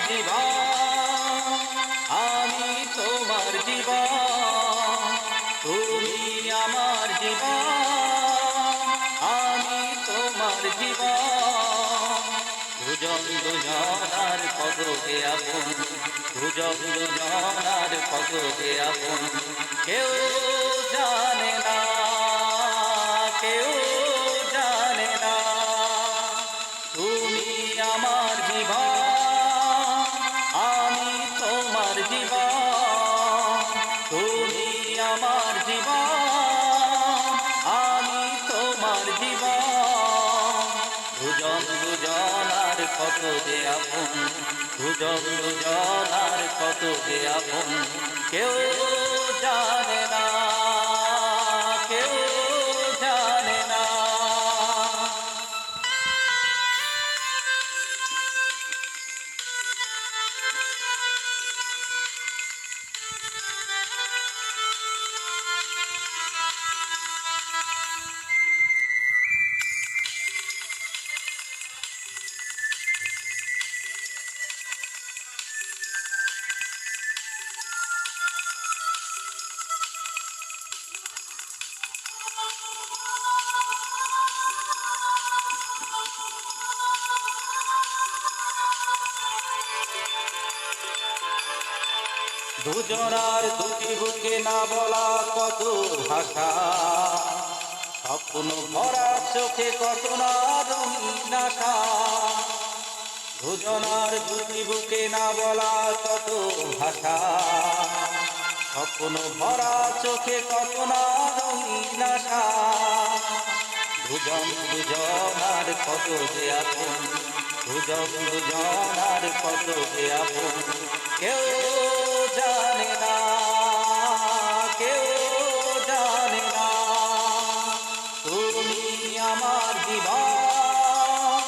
জীবন, আমি তোমার জীবন, তুমি আমার জীবন, আমি তোমার জীবন। দুজন দুজনার কত যে আপন, দুজন দুজনার কত যে আপন, কেউ জানে না, কেউ জানে না। তুমি আমার জীবন, আমি তোমার জীবন, তুমি আমার জীবন, আমি তোমার জীবন। দুজন দুজনার কত যে আপন, দুজন দুজনার কত যে আপন, কেউ জানে না, কেউ জানে না। দুজনার দুটি বুকে না বলা কত ভাষা, স্বপ্ন ভরা চোখে কত না রঙিন আশা। দুজনার দুটি বুকে না বলা কত ভাষা, স্বপ্ন ভরা চোখে কত না রঙিন আশা। দুজন দুজনার কত যে আপন, দুজন দুজনার কত যে আপন, কেউ জানে না, কেউ জানে না। তুমি আমার জীবন,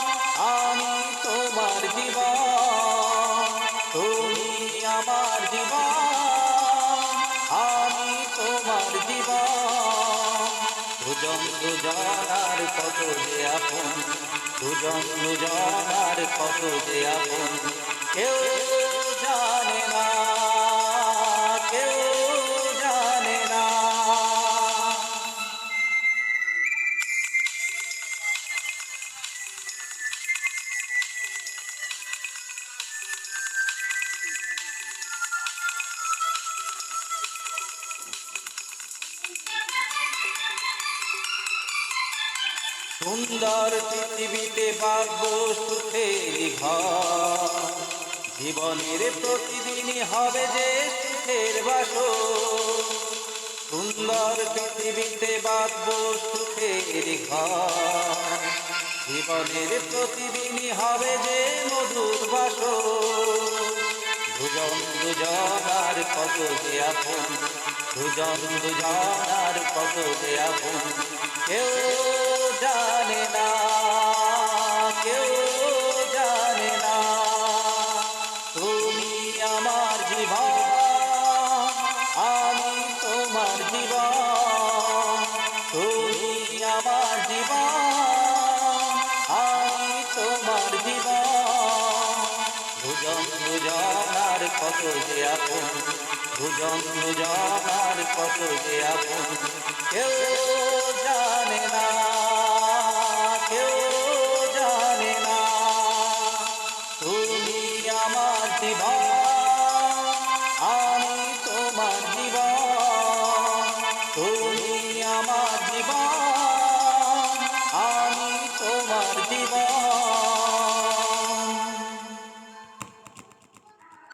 আমি তোমার জীবন, তুমি আমার জীবন, আমি তোমার জীবন। দুজন দুজনার কত যে আপন, দুজন দুজনার কত যে আপন, কেউ জানে না, কেউ জানে না। সুন্দর পৃথিবীতে বাঁধব সুখের ঘর, জীবনের প্রতিদিনই হবে যে সুখের বাসর। সুন্দর পৃথিবীতে বাঁধব সুখের ঘর, জীবনের প্রতিদিনই হবে যে মধুর বাসর। দুজন দুজনার কত যে আপন, দুজন দুজনার কত যে আপন, কেউ জানে না, কেউ জানে না। তুমি আমার জীবন, আমি তোমার জীবন, তুমি আমার জীবন, আমি তোমার জীবন। দুজন দুজনার কত যে আপন, দুজন দুজনার কত যে আপন, কেউ জানে না, কেউ জানে না। তুমি আমার জীবন,